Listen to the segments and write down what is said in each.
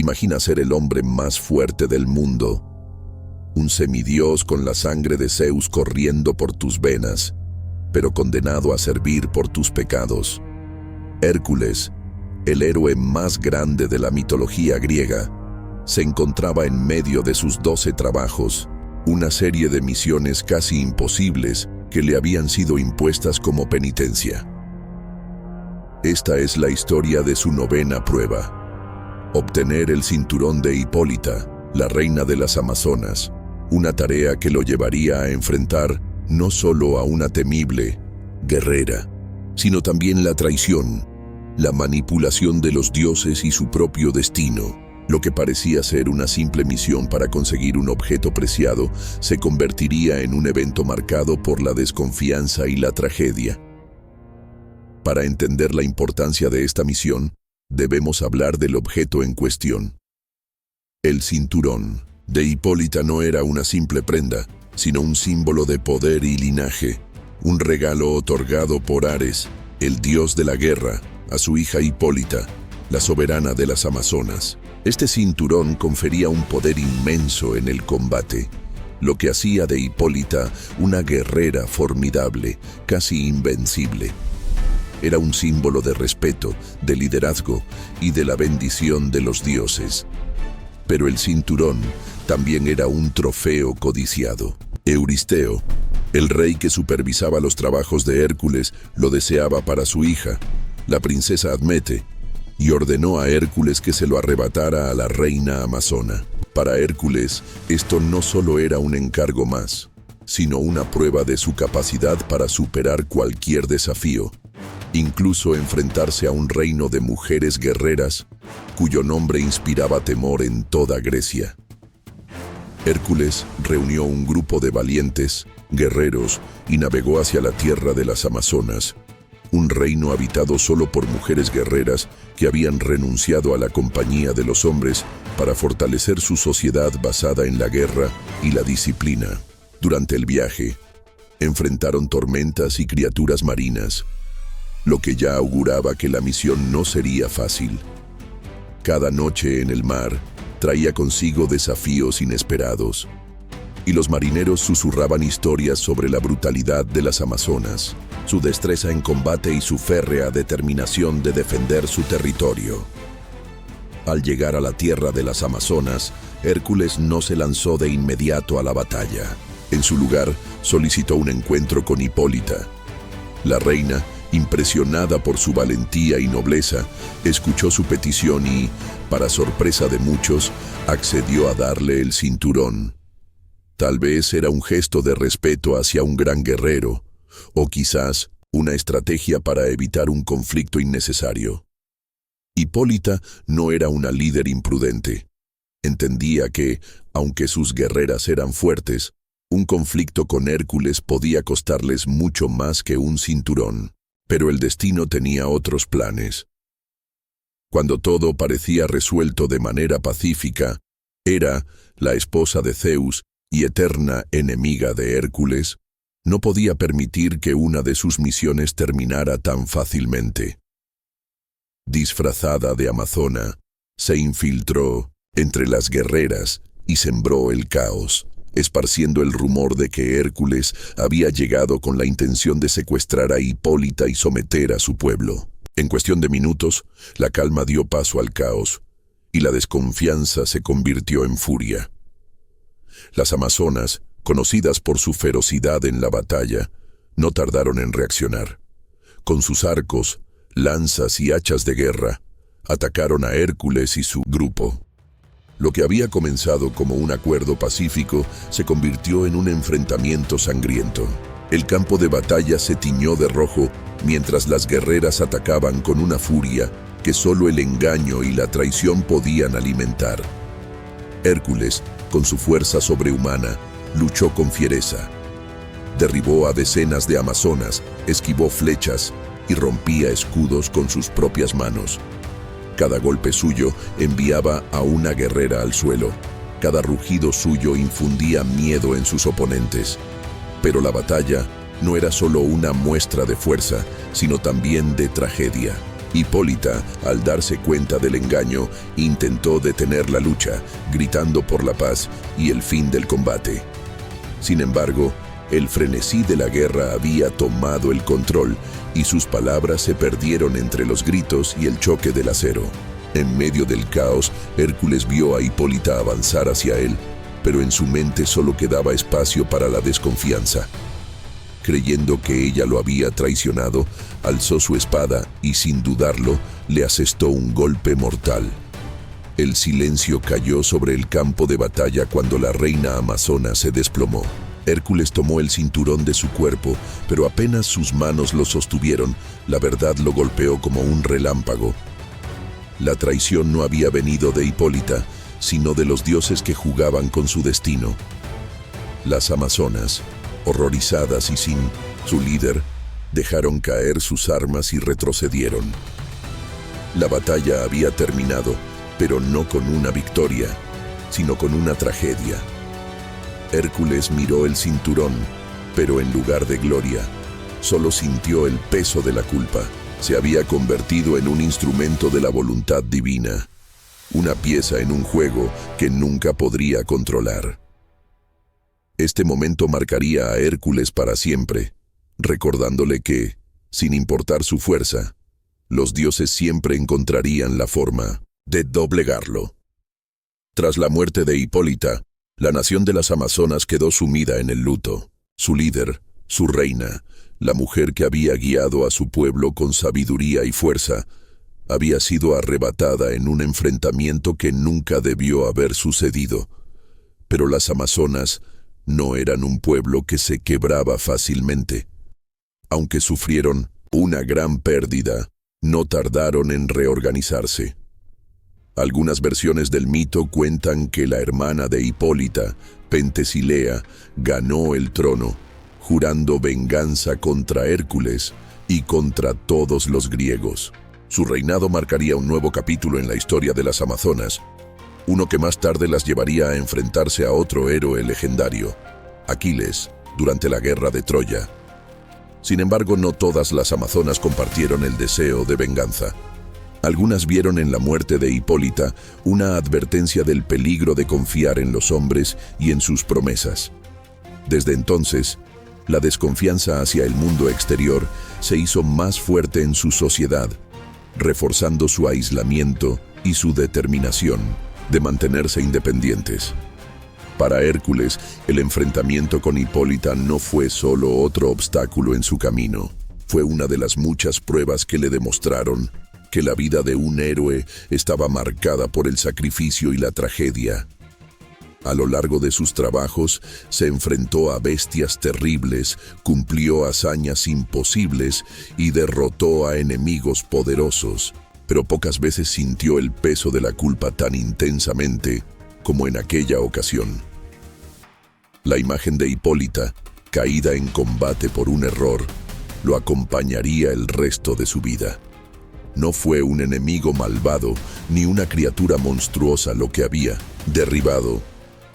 Imagina ser el hombre más fuerte del mundo, un semidios con la sangre de Zeus corriendo por tus venas, pero condenado a servir por tus pecados. Hércules, el héroe más grande de la mitología griega, se encontraba en medio de sus 12 trabajos, una serie de misiones casi imposibles que le habían sido impuestas como penitencia. Esta es la historia de su 9ª prueba: obtener el cinturón de Hipólita, la reina de las Amazonas, una tarea que lo llevaría a enfrentar no solo a una temible guerrera, sino también la traición, la manipulación de los dioses y su propio destino. Lo que parecía ser una simple misión para conseguir un objeto preciado se convertiría en un evento marcado por la desconfianza y la tragedia. Para entender la importancia de esta misión, debemos hablar del objeto en cuestión. El cinturón de Hipólita no era una simple prenda, sino un símbolo de poder y linaje, un regalo otorgado por Ares, el dios de la guerra, a su hija Hipólita, la soberana de las Amazonas. Este cinturón confería un poder inmenso en el combate, lo que hacía de Hipólita una guerrera formidable, casi invencible. Era un símbolo de respeto, de liderazgo y de la bendición de los dioses. Pero el cinturón también era un trofeo codiciado. Euristeo, el rey que supervisaba los trabajos de Hércules, lo deseaba para su hija, la princesa Admete, y ordenó a Hércules que se lo arrebatara a la reina amazona. Para Hércules, esto no solo era un encargo más, sino una prueba de su capacidad para superar cualquier desafío, incluso enfrentarse a un reino de mujeres guerreras, cuyo nombre inspiraba temor en toda Grecia. Hércules reunió un grupo de valientes, guerreros, y navegó hacia la tierra de las Amazonas, un reino habitado solo por mujeres guerreras que habían renunciado a la compañía de los hombres para fortalecer su sociedad basada en la guerra y la disciplina. Durante el viaje, enfrentaron tormentas y criaturas marinas, lo que ya auguraba que la misión no sería fácil. Cada noche en el mar traía consigo desafíos inesperados, y los marineros susurraban historias sobre la brutalidad de las Amazonas, su destreza en combate y su férrea determinación de defender su territorio. Al llegar a la tierra de las Amazonas, Hércules no se lanzó de inmediato a la batalla. En su lugar, solicitó un encuentro con Hipólita. La reina, impresionada por su valentía y nobleza, escuchó su petición y, para sorpresa de muchos, accedió a darle el cinturón. Tal vez era un gesto de respeto hacia un gran guerrero, o quizás una estrategia para evitar un conflicto innecesario. Hipólita no era una líder imprudente. Entendía que, aunque sus guerreras eran fuertes, un conflicto con Hércules podía costarles mucho más que un cinturón. Pero el destino tenía otros planes. Cuando todo parecía resuelto de manera pacífica, Hera, la esposa de Zeus y eterna enemiga de Hércules, no podía permitir que una de sus misiones terminara tan fácilmente. Disfrazada de amazona, se infiltró entre las guerreras y sembró el caos, esparciendo el rumor de que Hércules había llegado con la intención de secuestrar a Hipólita y someter a su pueblo. En cuestión de minutos, la calma dio paso al caos, y la desconfianza se convirtió en furia. Las amazonas, conocidas por su ferocidad en la batalla, no tardaron en reaccionar. Con sus arcos, lanzas y hachas de guerra, atacaron a Hércules y su grupo. Lo que había comenzado como un acuerdo pacífico se convirtió en un enfrentamiento sangriento. El campo de batalla se tiñó de rojo mientras las guerreras atacaban con una furia que solo el engaño y la traición podían alimentar. Hércules, con su fuerza sobrehumana, luchó con fiereza. Derribó a decenas de amazonas, esquivó flechas y rompía escudos con sus propias manos. Cada golpe suyo enviaba a una guerrera al suelo. Cada rugido suyo infundía miedo en sus oponentes. Pero la batalla no era solo una muestra de fuerza, sino también de tragedia. Hipólita, al darse cuenta del engaño, intentó detener la lucha, gritando por la paz y el fin del combate. Sin embargo, el frenesí de la guerra había tomado el control y sus palabras se perdieron entre los gritos y el choque del acero. En medio del caos, Hércules vio a Hipólita avanzar hacia él, pero en su mente solo quedaba espacio para la desconfianza. Creyendo que ella lo había traicionado, alzó su espada y, sin dudarlo, le asestó un golpe mortal. El silencio cayó sobre el campo de batalla cuando la reina amazona se desplomó. Hércules tomó el cinturón de su cuerpo, pero apenas sus manos lo sostuvieron, la verdad lo golpeó como un relámpago. La traición no había venido de Hipólita, sino de los dioses que jugaban con su destino. Las amazonas, horrorizadas y sin su líder, dejaron caer sus armas y retrocedieron. La batalla había terminado, pero no con una victoria, sino con una tragedia. Hércules miró el cinturón, pero en lugar de gloria, solo sintió el peso de la culpa. Se había convertido en un instrumento de la voluntad divina, una pieza en un juego que nunca podría controlar. Este momento marcaría a Hércules para siempre, recordándole que, sin importar su fuerza, los dioses siempre encontrarían la forma de doblegarlo. Tras la muerte de Hipólita, la nación de las amazonas quedó sumida en el luto. Su líder, su reina, la mujer que había guiado a su pueblo con sabiduría y fuerza, había sido arrebatada en un enfrentamiento que nunca debió haber sucedido. Pero las amazonas no eran un pueblo que se quebraba fácilmente. Aunque sufrieron una gran pérdida, no tardaron en reorganizarse. Algunas versiones del mito cuentan que la hermana de Hipólita, Pentesilea, ganó el trono, jurando venganza contra Hércules y contra todos los griegos. Su reinado marcaría un nuevo capítulo en la historia de las amazonas, uno que más tarde las llevaría a enfrentarse a otro héroe legendario, Aquiles, durante la guerra de Troya. Sin embargo, no todas las amazonas compartieron el deseo de venganza. Algunas vieron en la muerte de Hipólita una advertencia del peligro de confiar en los hombres y en sus promesas. Desde entonces, la desconfianza hacia el mundo exterior se hizo más fuerte en su sociedad, reforzando su aislamiento y su determinación de mantenerse independientes. Para Hércules, el enfrentamiento con Hipólita no fue solo otro obstáculo en su camino. Fue una de las muchas pruebas que le demostraron que la vida de un héroe estaba marcada por el sacrificio y la tragedia. A lo largo de sus trabajos, se enfrentó a bestias terribles, cumplió hazañas imposibles y derrotó a enemigos poderosos, pero pocas veces sintió el peso de la culpa tan intensamente como en aquella ocasión. La imagen de Hipólita, caída en combate por un error, lo acompañaría el resto de su vida. No fue un enemigo malvado ni una criatura monstruosa lo que había derribado,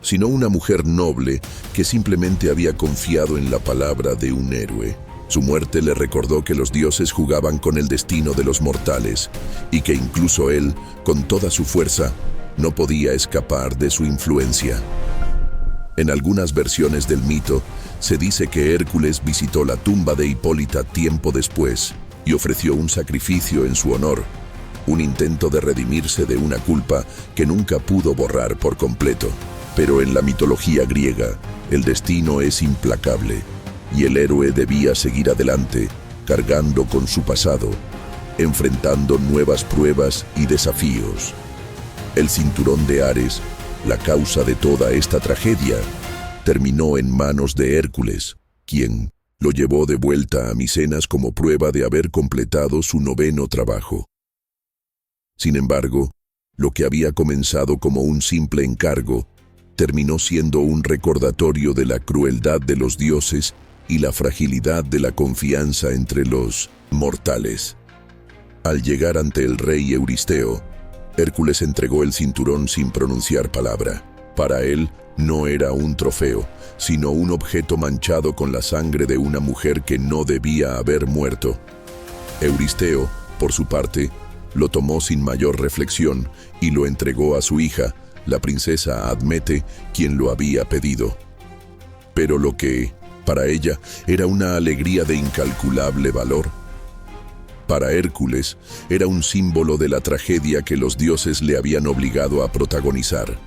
sino una mujer noble que simplemente había confiado en la palabra de un héroe. Su muerte le recordó que los dioses jugaban con el destino de los mortales y que incluso él, con toda su fuerza, no podía escapar de su influencia. En algunas versiones del mito, se dice que Hércules visitó la tumba de Hipólita tiempo después y ofreció un sacrificio en su honor, un intento de redimirse de una culpa que nunca pudo borrar por completo. Pero en la mitología griega, el destino es implacable y el héroe debía seguir adelante, cargando con su pasado, enfrentando nuevas pruebas y desafíos. El cinturón de Ares, la causa de toda esta tragedia, terminó en manos de Hércules, quien lo llevó de vuelta a Micenas como prueba de haber completado su 9º trabajo. Sin embargo, lo que había comenzado como un simple encargo, terminó siendo un recordatorio de la crueldad de los dioses y la fragilidad de la confianza entre los mortales. Al llegar ante el rey Euristeo, Hércules entregó el cinturón sin pronunciar palabra. Para él, no era un trofeo, sino un objeto manchado con la sangre de una mujer que no debía haber muerto. Euristeo, Por su parte, lo tomó sin mayor reflexión y lo entregó a su hija, la princesa Admete, quien lo había pedido. Pero lo que, para ella, era una alegría de incalculable valor, para Hércules, era un símbolo de la tragedia que los dioses le habían obligado a protagonizar.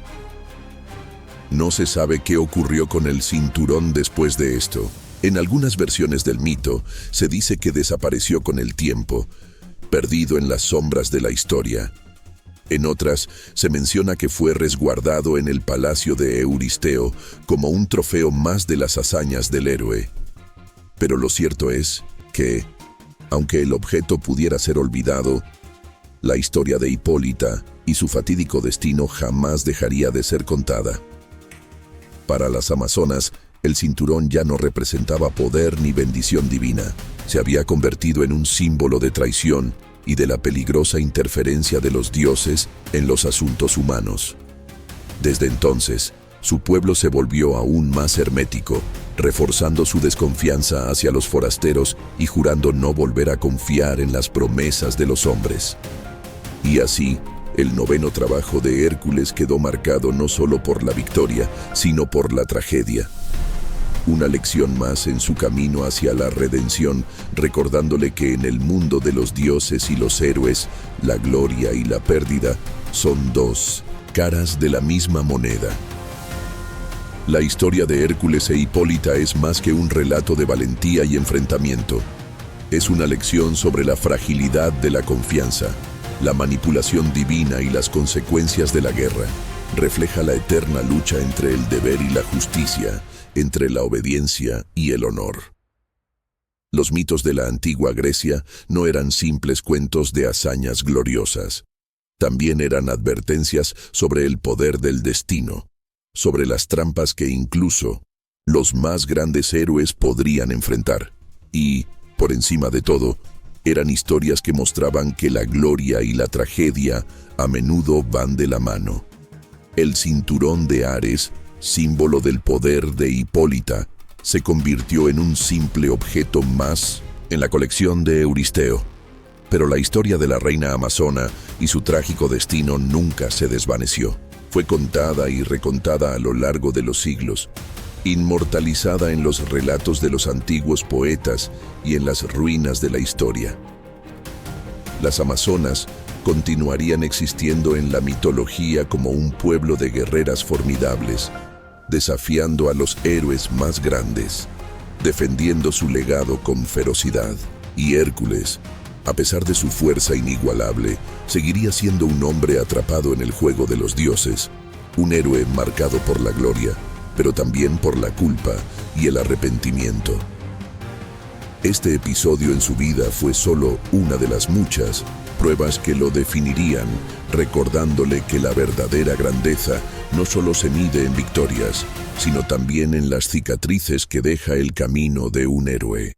No se sabe qué ocurrió con el cinturón después de esto. En algunas versiones del mito, se dice que desapareció con el tiempo, perdido en las sombras de la historia. En otras, se menciona que fue resguardado en el palacio de Euristeo como un trofeo más de las hazañas del héroe. Pero lo cierto es que, aunque el objeto pudiera ser olvidado, la historia de Hipólita y su fatídico destino jamás dejaría de ser contada. Para las amazonas, el cinturón ya no representaba poder ni bendición divina. Se había convertido en un símbolo de traición y de la peligrosa interferencia de los dioses en los asuntos humanos. Desde entonces, su pueblo se volvió aún más hermético, reforzando su desconfianza hacia los forasteros y jurando no volver a confiar en las promesas de los hombres. Y así, el noveno trabajo de Hércules quedó marcado no solo por la victoria, sino por la tragedia. Una lección más en su camino hacia la redención, recordándole que en el mundo de los dioses y los héroes, la gloria y la pérdida son dos caras de la misma moneda. La historia de Hércules e Hipólita es más que un relato de valentía y enfrentamiento. Es una lección sobre la fragilidad de la confianza, la manipulación divina y las consecuencias de la guerra. Refleja la eterna lucha entre el deber y la justicia, entre la obediencia y el honor. Los mitos de la antigua Grecia no eran simples cuentos de hazañas gloriosas. También eran advertencias sobre el poder del destino, sobre las trampas que incluso los más grandes héroes podrían enfrentar. Y, por encima de todo, eran historias que mostraban que la gloria y la tragedia a menudo van de la mano. El cinturón de Ares, símbolo del poder de Hipólita, se convirtió en un simple objeto más en la colección de Euristeo. Pero la historia de la reina amazona y su trágico destino nunca se desvaneció. Fue contada y recontada a lo largo de los siglos, inmortalizada en los relatos de los antiguos poetas y en las ruinas de la historia. Las amazonas continuarían existiendo en la mitología como un pueblo de guerreras formidables, desafiando a los héroes más grandes, defendiendo su legado con ferocidad. Y Hércules, a pesar de su fuerza inigualable, seguiría siendo un hombre atrapado en el juego de los dioses, un héroe marcado por la gloria, pero también por la culpa y el arrepentimiento. Este episodio en su vida fue solo una de las muchas pruebas que lo definirían, recordándole que la verdadera grandeza no solo se mide en victorias, sino también en las cicatrices que deja el camino de un héroe.